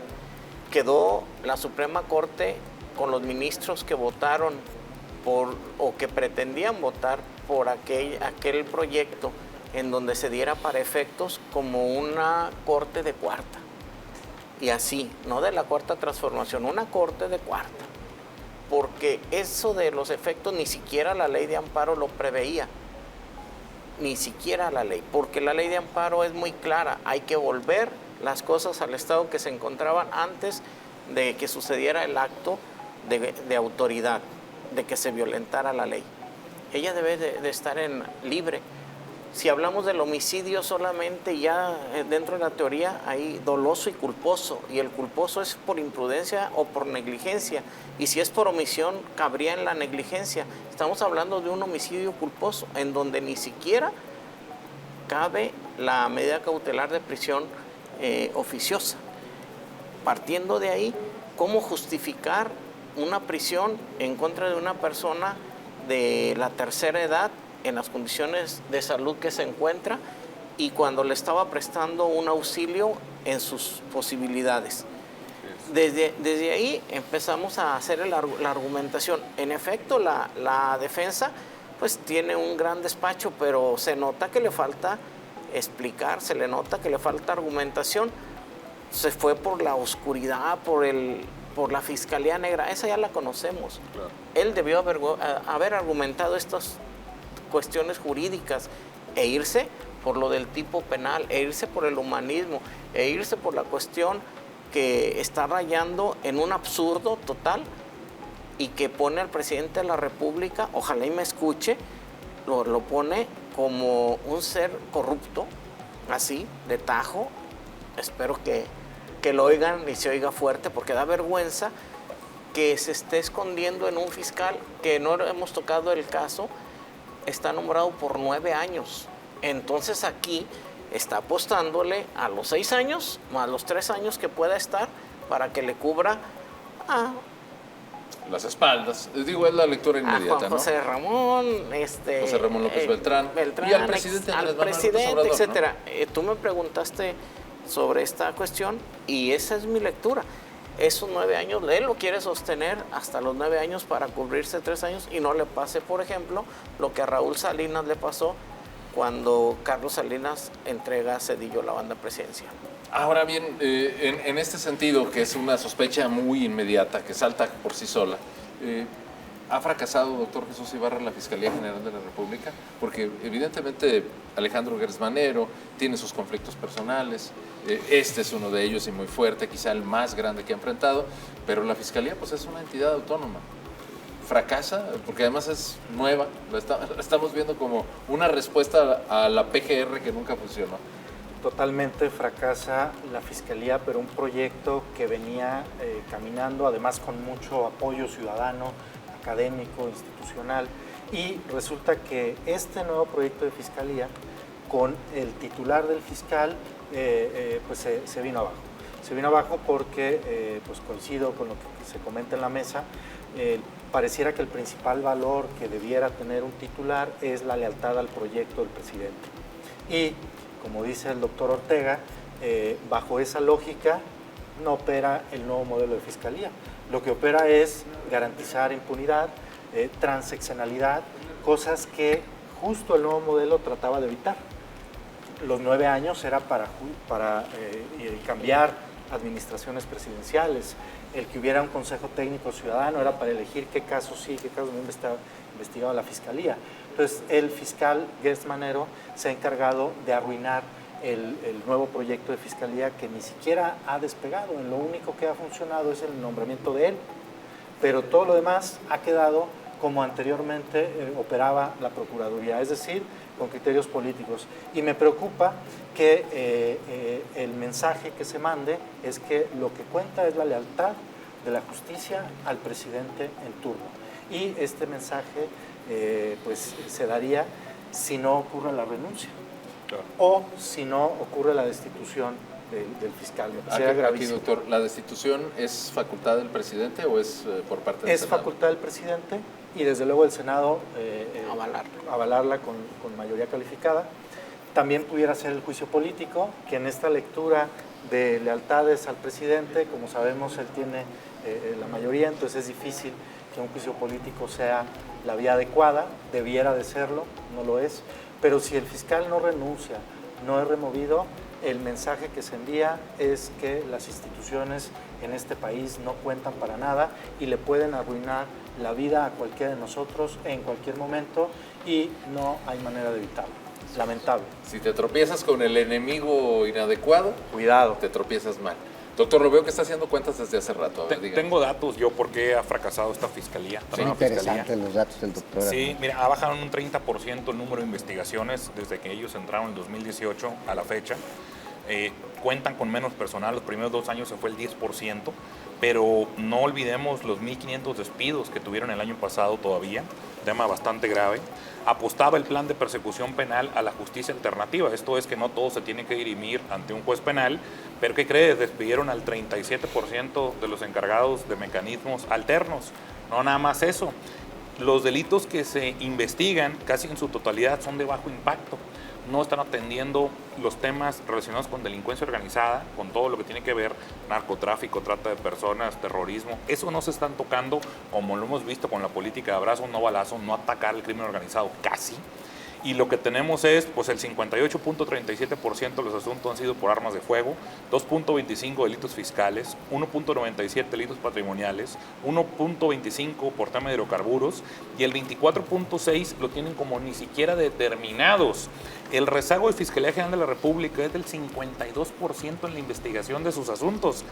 quedó la Suprema Corte con los ministros que votaron o que pretendían votar por aquel proyecto en donde se diera para efectos como una corte de cuarta. Y así, no de la Cuarta Transformación, una corte de cuarta. Porque eso de los efectos ni siquiera la ley de amparo lo preveía. Ni siquiera la ley. Porque la ley de amparo es muy clara. Hay que volver las cosas al estado que se encontraban antes de que sucediera el acto de autoridad, de que se violentara la ley. Ella debe de estar libre. Si hablamos del homicidio solamente, ya dentro de la teoría hay doloso y culposo, y el culposo es por imprudencia o por negligencia, y si es por omisión cabría en la negligencia. Estamos hablando de un homicidio culposo en donde ni siquiera cabe la medida cautelar de prisión oficiosa. Partiendo de ahí, ¿cómo justificar una prisión en contra de una persona de la tercera edad en las condiciones de salud que se encuentra y cuando le estaba prestando un auxilio en sus posibilidades? Desde ahí empezamos a hacer la argumentación. En efecto, la defensa pues tiene un gran despacho, pero se nota que le falta explicar, se le nota que le falta argumentación. Se fue por la oscuridad, por la Fiscalía Negra, esa ya la conocemos. Claro. Él debió haber argumentado estas cuestiones jurídicas e irse por lo del tipo penal, e irse por el humanismo, e irse por la cuestión que está rayando en un absurdo total y que pone al presidente de la República, ojalá y me escuche, lo pone como un ser corrupto, así, de tajo. Espero que lo oigan y se oiga fuerte, porque da vergüenza que se esté escondiendo en un fiscal que no hemos tocado el caso, está nombrado por 9 años. Entonces aquí está apostándole a los 6 años, más los 3 años que pueda estar, para que le cubra a las espaldas. Digo, es la lectura inmediata, Juan José Ramón, José Ramón López Beltrán, y al presidente, etcétera. ¿No? Tú me preguntaste sobre esta cuestión y esa es mi lectura. Esos 9 años, él lo quiere sostener hasta los 9 años para cubrirse 3 años y no le pase, por ejemplo, lo que a Raúl Salinas le pasó cuando Carlos Salinas entrega a Zedillo la banda presidencial. Ahora bien, en este sentido, que es una sospecha muy inmediata, que salta por sí sola, ¿ha fracasado, doctor Jesús Ibarra, la Fiscalía General de la República? Porque evidentemente Alejandro Gertz Manero tiene sus conflictos personales, este es uno de ellos y muy fuerte, quizá el más grande que ha enfrentado, pero la Fiscalía pues es una entidad autónoma. ¿Fracasa? Porque además es nueva, la estamos viendo como una respuesta a la PGR que nunca funcionó. Totalmente fracasa la Fiscalía, pero un proyecto que venía caminando, además con mucho apoyo ciudadano, académico, institucional, y resulta que este nuevo proyecto de Fiscalía, con el titular del fiscal, pues se vino abajo. Se vino abajo porque, pues coincido con lo que se comenta en la mesa, pareciera que el principal valor que debiera tener un titular es la lealtad al proyecto del presidente. Y, como dice el doctor Ortega, bajo esa lógica no opera el nuevo modelo de fiscalía. Lo que opera es garantizar impunidad, transeccionalidad, cosas que justo el nuevo modelo trataba de evitar. los 9 años era para cambiar administraciones presidenciales. El que hubiera un consejo técnico ciudadano era para elegir qué casos sí, qué casos no investigaba la fiscalía. Entonces, el fiscal Gertz Manero se ha encargado de arruinar el nuevo proyecto de fiscalía, que ni siquiera ha despegado. En lo único que ha funcionado es el nombramiento de él, pero todo lo demás ha quedado como anteriormente operaba la Procuraduría, es decir, con criterios políticos. Y me preocupa que el mensaje que se mande es que lo que cuenta es la lealtad de la justicia al presidente en turno. Y este mensaje pues se daría si no ocurre la renuncia, claro, o si no ocurre la destitución del fiscal. Aquí, doctor, ¿la destitución es facultad del presidente o es por parte del Senado? Es facultad del presidente y desde luego el Senado avalarla con mayoría calificada. También pudiera ser el juicio político, que en esta lectura de lealtades al presidente, como sabemos, él tiene la mayoría, entonces es difícil que un juicio político sea la vía adecuada, debiera de serlo, no lo es, pero si el fiscal no renuncia, no es removido, el mensaje que se envía es que las instituciones en este país no cuentan para nada y le pueden arruinar la vida a cualquiera de nosotros en cualquier momento y no hay manera de evitarlo. Lamentable. Si te tropiezas con el enemigo inadecuado, cuidado, te tropiezas mal. Doctor, lo veo que está haciendo cuentas desde hace rato. A ver, tengo datos yo por qué ha fracasado esta fiscalía. Sí, interesantes los datos del doctor. Sí, mira, ha bajado en un 30% el número de investigaciones desde que ellos entraron en 2018 a la fecha. Cuentan con menos personal, los primeros 2 años se fue el 10%, pero no olvidemos los 1.500 despidos que tuvieron el año pasado todavía, tema bastante grave. Apostaba el plan de persecución penal a la justicia alternativa, esto es que no todo se tiene que dirimir ante un juez penal, pero ¿qué crees? Despidieron al 37% de los encargados de mecanismos alternos, no nada más eso. Los delitos que se investigan casi en su totalidad son de bajo impacto. No están atendiendo los temas relacionados con delincuencia organizada, con todo lo que tiene que ver narcotráfico, trata de personas, terrorismo. Eso no se están tocando, como lo hemos visto con la política de abrazos, no balazos, no atacar el crimen organizado casi. Y lo que tenemos es, pues el 58.37% de los asuntos han sido por armas de fuego, 2.25 delitos fiscales, 1.97 delitos patrimoniales, 1.25 por tema de hidrocarburos y el 24.6 lo tienen como ni siquiera determinados. El rezago de Fiscalía General de la República es del 52% en la investigación de sus asuntos.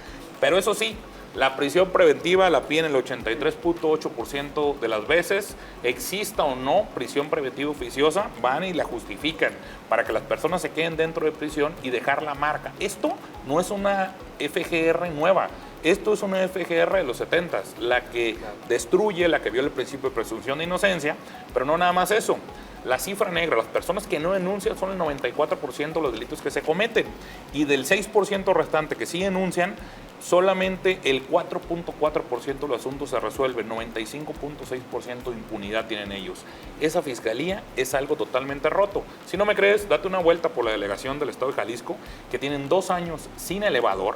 Pero eso sí, la prisión preventiva la piden el 83.8% de las veces. Exista o no prisión preventiva oficiosa, van y la justifican para que las personas se queden dentro de prisión y dejar la marca. Esto no es una FGR nueva. Esto es una FGR de los 70s, la que destruye, la que viola el principio de presunción de inocencia, pero no nada más eso. La cifra negra, las personas que no denuncian son el 94% de los delitos que se cometen y del 6% restante que sí denuncian, solamente el 4.4% de los asuntos se resuelven, 95.6% de impunidad tienen ellos. Esa fiscalía es algo totalmente roto. Si no me crees, date una vuelta por la delegación del Estado de Jalisco, que tienen 2 años sin elevador.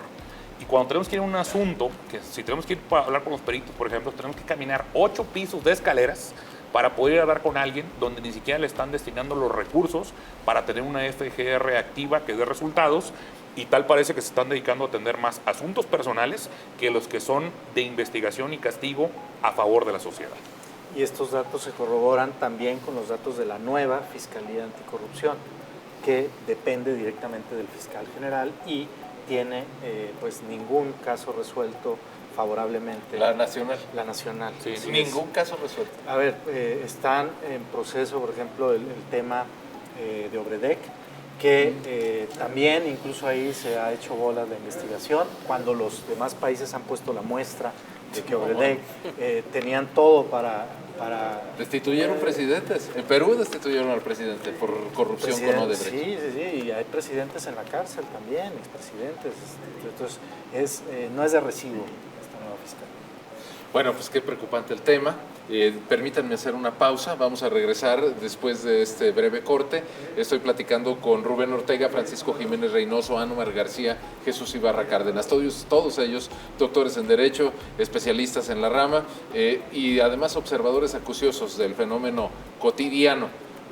Y cuando tenemos que ir a un asunto, que si tenemos que ir para hablar con los peritos, por ejemplo, tenemos que caminar 8 pisos de escaleras para poder ir a hablar con alguien donde ni siquiera le están destinando los recursos para tener una FGR activa que dé resultados, y tal parece que se están dedicando a atender más asuntos personales que los que son de investigación y castigo a favor de la sociedad. Y estos datos se corroboran también con los datos de la nueva Fiscalía Anticorrupción, que depende directamente del fiscal general y tiene pues ningún caso resuelto favorablemente. La nacional. La nacional. Sí, ningún caso resuelto. A ver, están en proceso, por ejemplo, el tema de Obredec, que también incluso ahí se ha hecho bolas de investigación, cuando los demás países han puesto la muestra de que Obredec tenían todo para... Destituyeron presidentes. En Perú destituyeron al presidente por corrupción con Odebrecht. Sí, y hay presidentes en la cárcel también, expresidentes. Entonces, no es de recibo esta nueva fiscalía. Bueno, pues qué preocupante el tema. Permítanme hacer una pausa, vamos a regresar después de este breve corte. Estoy platicando con Rubén Ortega, Francisco Jiménez Reynoso, Anumar García, Jesús Ibarra Cárdenas, todos ellos doctores en Derecho, especialistas en la rama y además observadores acuciosos del fenómeno cotidiano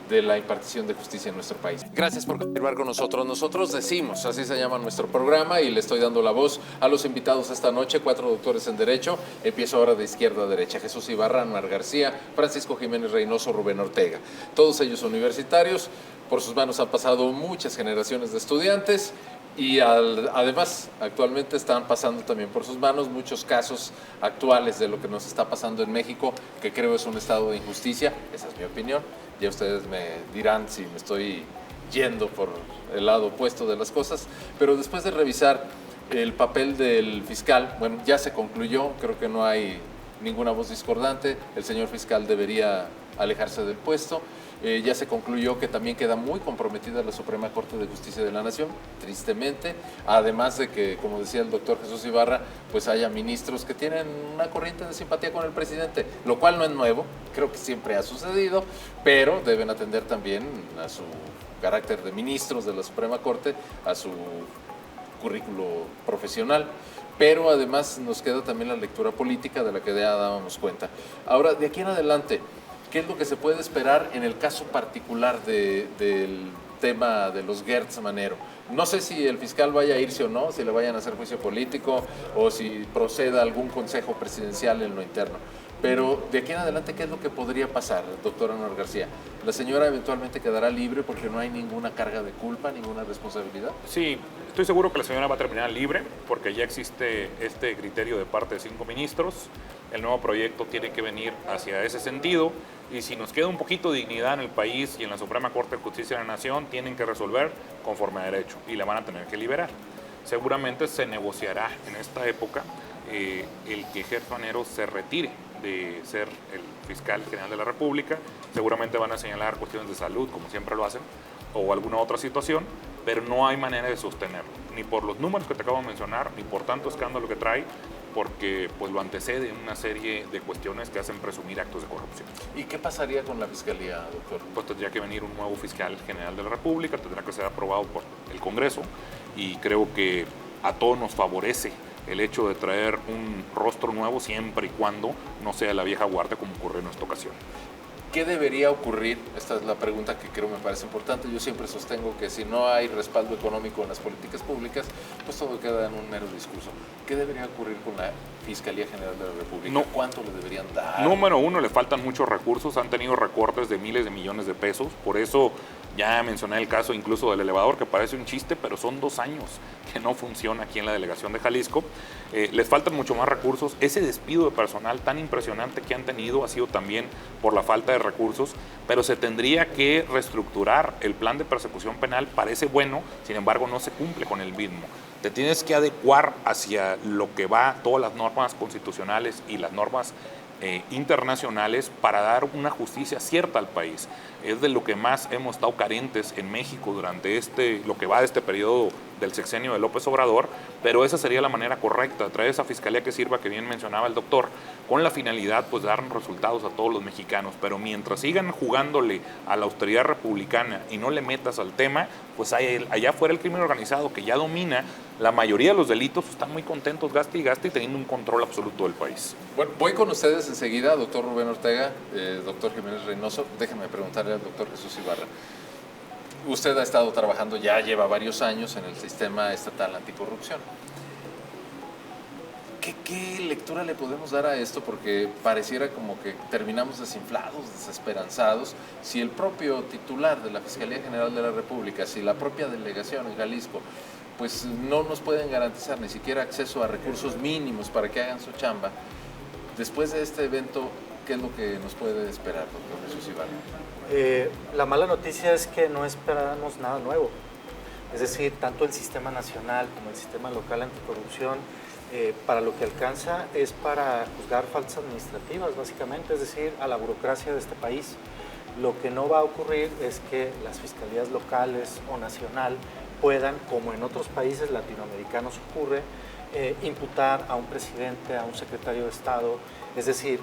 de la impartición de justicia en nuestro país. Gracias por continuar con nosotros. Nosotros decimos, así se llama nuestro programa, y le estoy dando la voz a los invitados esta noche, 4 doctores en Derecho. Empiezo ahora de izquierda a derecha: Jesús Ibarra, Anmar García, Francisco Jiménez Reynoso, Rubén Ortega. Todos ellos universitarios. Por sus manos han pasado muchas generaciones de estudiantes y además actualmente están pasando también por sus manos muchos casos actuales de lo que nos está pasando en México, que creo es un estado de injusticia. Esa es mi opinión. Ya ustedes me dirán si me estoy yendo por el lado opuesto de las cosas, pero después de revisar el papel del fiscal, bueno, ya se concluyó, creo que no hay ninguna voz discordante, el señor fiscal debería alejarse del puesto. Ya se concluyó que también queda muy comprometida la Suprema Corte de Justicia de la Nación, tristemente, además de que, como decía el doctor Jesús Ibarra, pues haya ministros que tienen una corriente de simpatía con el presidente, lo cual no es nuevo, creo que siempre ha sucedido, pero deben atender también a su carácter de ministros de la Suprema Corte, a su currículo profesional. Pero además nos queda también la lectura política de la que ya dábamos cuenta. Ahora, de aquí en adelante, ¿qué es lo que se puede esperar en el caso particular del tema de los Gertz Manero? No sé si el fiscal vaya a irse o no, si le vayan a hacer juicio político o si proceda algún consejo presidencial en lo interno. Pero de aquí en adelante, ¿qué es lo que podría pasar, doctor Anmar García? ¿La señora eventualmente quedará libre porque no hay ninguna carga de culpa, ninguna responsabilidad? Sí, estoy seguro que la señora va a terminar libre porque ya existe este criterio de parte de 5 ministros. El nuevo proyecto tiene que venir hacia ese sentido y si nos queda un poquito de dignidad en el país y en la Suprema Corte de Justicia de la Nación, tienen que resolver conforme a derecho y la van a tener que liberar. Seguramente se negociará en esta época el que Gertz Manero se retire de ser el fiscal general de la República. Seguramente van a señalar cuestiones de salud, como siempre lo hacen, o alguna otra situación, pero no hay manera de sostenerlo, ni por los números que te acabo de mencionar, ni por tanto escándalo que trae, porque pues lo antecede una serie de cuestiones que hacen presumir actos de corrupción. ¿Y qué pasaría con la fiscalía, doctor? Pues tendría que venir un nuevo fiscal general de la República, tendrá que ser aprobado por el Congreso, y creo que a todos nos favorece el hecho de traer un rostro nuevo siempre y cuando no sea la vieja guardia como ocurrió en esta ocasión. ¿Qué debería ocurrir? Esta es la pregunta que creo me parece importante. Yo siempre sostengo que si no hay respaldo económico en las políticas públicas, pues todo queda en un mero discurso. ¿Qué debería ocurrir con la Fiscalía General de la República? No. ¿Cuánto le deberían dar? Número uno, le faltan muchos recursos, han tenido recortes de miles de millones de pesos, por eso ya mencioné el caso incluso del elevador, que parece un chiste, pero son 2 años que no funciona aquí en la delegación de Jalisco. Les faltan mucho más recursos. Ese despido de personal tan impresionante que han tenido ha sido también por la falta de recursos, pero se tendría que reestructurar el plan de persecución penal. Parece bueno, sin embargo no se cumple con el mismo. Te tienes que adecuar hacia lo que va todas las normas constitucionales y las normas internacionales para dar una justicia cierta al país. Es de lo que más hemos estado carentes en México durante lo que va de este periodo del sexenio de López Obrador, pero esa sería la manera correcta, traer esa fiscalía que sirva, que bien mencionaba el doctor, con la finalidad pues de dar resultados a todos los mexicanos, pero mientras sigan jugándole a la austeridad republicana y no le metas al tema, pues allá fuera el crimen organizado que ya domina la mayoría de los delitos, están muy contentos, gaste y gaste, y teniendo un control absoluto del país. Bueno, voy con ustedes enseguida, doctor Rubén Ortega, doctor Jiménez Reynoso. Déjenme preguntarle al doctor Jesús Ibarra. Usted ha estado trabajando, ya lleva varios años en el sistema estatal anticorrupción. ¿Qué lectura le podemos dar a esto? Porque pareciera como que terminamos desinflados, desesperanzados, si el propio titular de la Fiscalía General de la República, si la propia delegación en Jalisco, pues no nos pueden garantizar ni siquiera acceso a recursos mínimos para que hagan su chamba. Después de este evento, ¿qué es lo que nos puede esperar, doctor Jesús Ibarra? La mala noticia es que no esperamos nada nuevo. Es decir, tanto el sistema nacional como el sistema local anticorrupción, para lo que alcanza es para juzgar faltas administrativas, básicamente, es decir, a la burocracia de este país. Lo que no va a ocurrir es que las fiscalías locales o nacional puedan, como en otros países latinoamericanos ocurre, imputar a un presidente, a un secretario de Estado, es decir,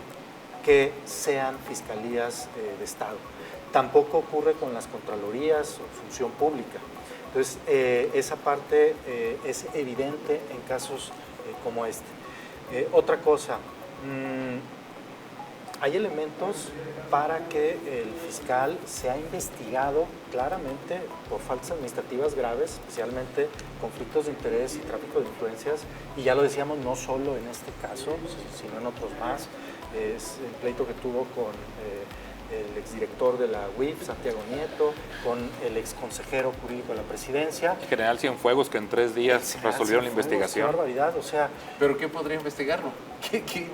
que sean fiscalías de Estado. Tampoco ocurre con las contralorías o función pública. Entonces, esa parte es evidente en casos como este. Otra cosa, hay elementos para que el fiscal sea investigado claramente por faltas administrativas graves, especialmente conflictos de interés y tráfico de influencias, y ya lo decíamos, no solo en este caso, sino en otros más. Es el pleito que tuvo con el exdirector de la UIF, Santiago Nieto, con el exconsejero jurídico de la presidencia. El general Cienfuegos, que en 3 días resolvieron la investigación. Qué barbaridad, o sea, ¿Pero quién podría investigarlo?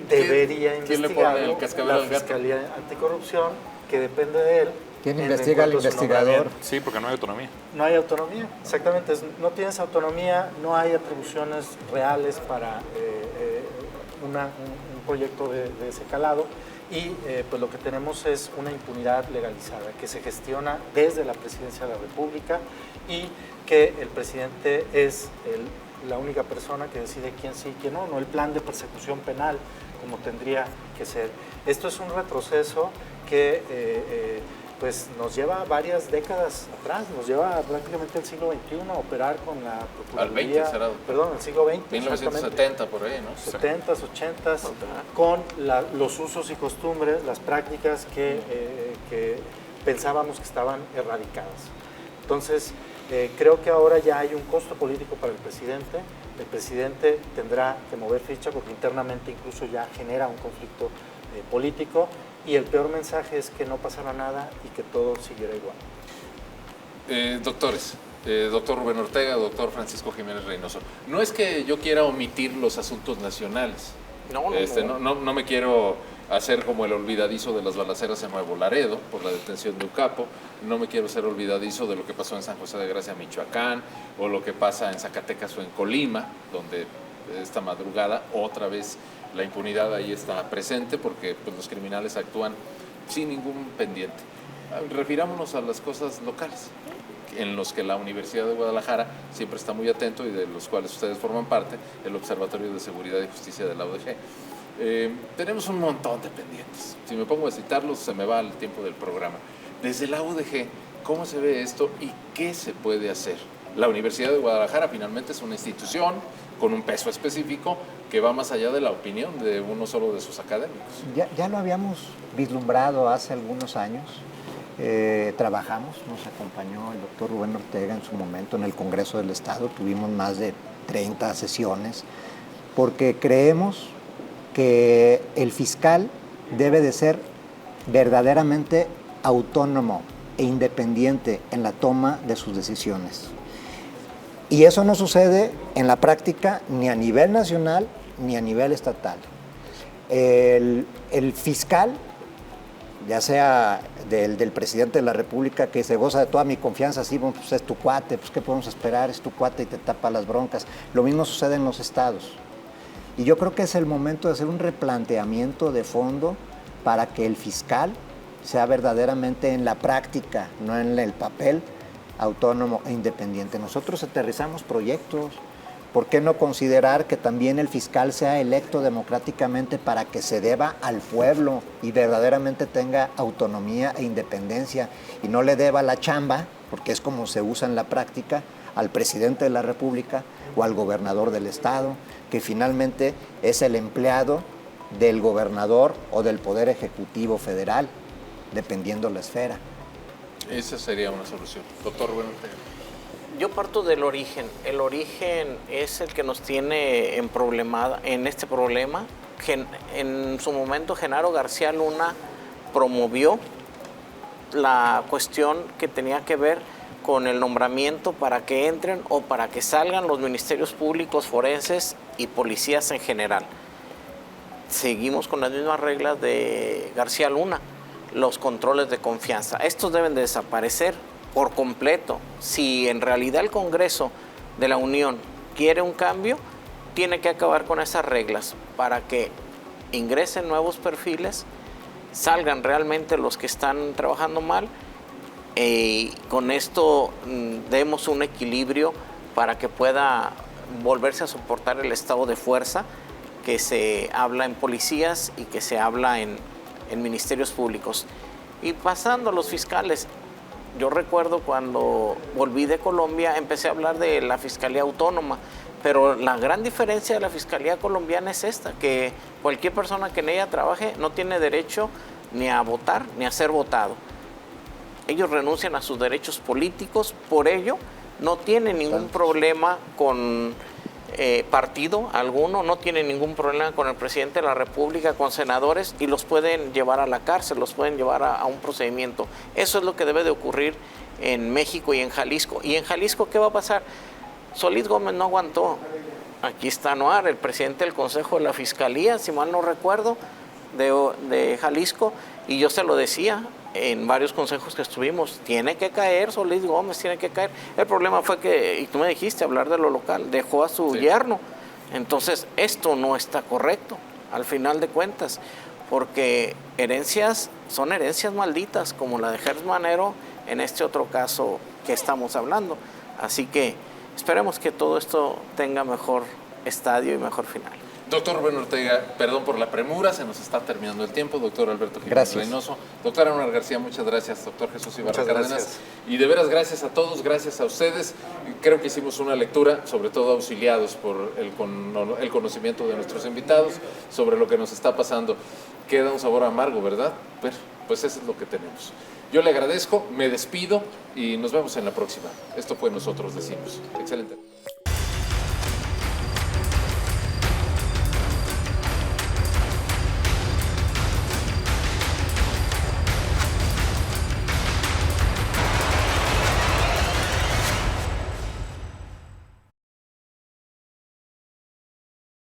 debería ¿Quién le investigarlo pone el cascabel la al gato? Fiscalía Anticorrupción, que depende de él. ¿Quién en investiga al cuanto a su investigador? nombramiento. Sí, porque no hay autonomía. No hay autonomía, exactamente. No tienes autonomía, no hay atribuciones reales para un proyecto de ese calado. Y pues lo que tenemos es una impunidad legalizada que se gestiona desde la Presidencia de la República y que el presidente es la única persona que decide quién sí y quién no el plan de persecución penal como tendría que ser. Esto es un retroceso que pues nos lleva varias décadas atrás, nos lleva prácticamente el siglo XXI a operar con la Procuraduría, Al 20 será. Perdón, el siglo XX, 1970 por ahí, ¿no? 70s, 80s, con los usos y costumbres, las prácticas que pensábamos que estaban erradicadas. Entonces, creo que ahora ya hay un costo político para el presidente tendrá que mover ficha porque internamente incluso ya genera un conflicto político y el peor mensaje es que no pasará nada y que todo siguiera igual. Doctores, doctor Rubén Ortega, doctor Francisco Jiménez Reynoso, no es que yo quiera omitir los asuntos nacionales. No me quiero hacer como el olvidadizo de las balaceras en Nuevo Laredo por la detención de un capo, no me quiero hacer olvidadizo de lo que pasó en San José de Gracia, Michoacán, o lo que pasa en Zacatecas o en Colima, donde esta madrugada otra vez la impunidad ahí está presente porque pues, los criminales actúan sin ningún pendiente. Refirámonos a las cosas locales, en los que la Universidad de Guadalajara siempre está muy atento y de los cuales ustedes forman parte, el Observatorio de Seguridad y Justicia de la UDG. Tenemos un montón de pendientes. Si me pongo a citarlos, se me va el tiempo del programa. Desde la UDG, ¿cómo se ve esto y qué se puede hacer? La Universidad de Guadalajara finalmente es una institución con un peso específico que va más allá de la opinión de uno solo de sus académicos. Ya lo habíamos vislumbrado hace algunos años. Trabajamos, nos acompañó el doctor Rubén Ortega en su momento en el Congreso del Estado. Tuvimos más de 30 sesiones porque creemos que el fiscal debe de ser verdaderamente autónomo e independiente en la toma de sus decisiones. Y eso no sucede en la práctica ni a nivel nacional ni a nivel estatal. El fiscal, ya sea del presidente de la República, que se goza de toda mi confianza, sí, bueno, pues es tu cuate, pues ¿qué podemos esperar? Es tu cuate y te tapa las broncas. Lo mismo sucede en los estados. Y yo creo que es el momento de hacer un replanteamiento de fondo para que el fiscal sea verdaderamente en la práctica, no en el papel, autónomo e independiente. Nosotros aterrizamos proyectos. ¿Por qué no considerar que también el fiscal sea electo democráticamente para que se deba al pueblo y verdaderamente tenga autonomía e independencia y no le deba la chamba, porque es como se usa en la práctica, al presidente de la República o al gobernador del estado, que finalmente es el empleado del gobernador o del Poder Ejecutivo Federal, dependiendo la esfera? Esa sería una solución. Doctor Rubén Ortega. Yo parto del origen. El origen es el que nos tiene en este problema. En su momento, Genaro García Luna promovió la cuestión que tenía que ver con el nombramiento para que entren o para que salgan los ministerios públicos, forenses y policías en general. Seguimos con las mismas reglas de García Luna, los controles de confianza. Estos deben de desaparecer por completo. Si en realidad el Congreso de la Unión quiere un cambio, tiene que acabar con esas reglas para que ingresen nuevos perfiles, salgan realmente los que están trabajando mal y con esto demos un equilibrio para que pueda volverse a soportar el estado de fuerza que se habla en policías y que se habla en ministerios públicos. Y pasando a los fiscales, yo recuerdo cuando volví de Colombia, empecé a hablar de la Fiscalía Autónoma, Pero la gran diferencia de la Fiscalía colombiana es esta, que cualquier persona que en ella trabaje no tiene derecho ni a votar ni a ser votado. Ellos renuncian a sus derechos políticos, por ello no tienen ningún problema con partido alguno, no tienen ningún problema con el presidente de la República, con senadores, y los pueden llevar a la cárcel, los pueden llevar a un procedimiento. Eso es lo que debe de ocurrir en México y en Jalisco. ¿Y en Jalisco qué va a pasar? Solís Gómez no aguantó. Aquí está Noar, el presidente del Consejo de la Fiscalía, si mal no recuerdo, de Jalisco, y yo se lo decía en varios consejos que estuvimos, tiene que caer Solís Gómez, tiene que caer. El problema fue que, y tú me dijiste hablar de lo local, dejó a su yerno. Entonces, esto no está correcto, al final de cuentas, porque herencias son herencias malditas, como la de Gers Manero, en este otro caso que estamos hablando. Así que esperemos que todo esto tenga mejor estadio y mejor final. Doctor Rubén Ortega, perdón por la premura, se nos está terminando el tiempo. Doctor Alberto Jiménez Reynoso, doctora Anuar García, muchas gracias. Doctor Jesús Ibarra Cárdenas. Y de veras, gracias a todos, gracias a ustedes. Creo que hicimos una lectura, sobre todo auxiliados por el conocimiento de nuestros invitados sobre lo que nos está pasando. Queda un sabor amargo, ¿verdad? Pero pues eso es lo que tenemos. Yo le agradezco, me despido y nos vemos en la próxima. Esto fue Nosotros Decimos. Excelente.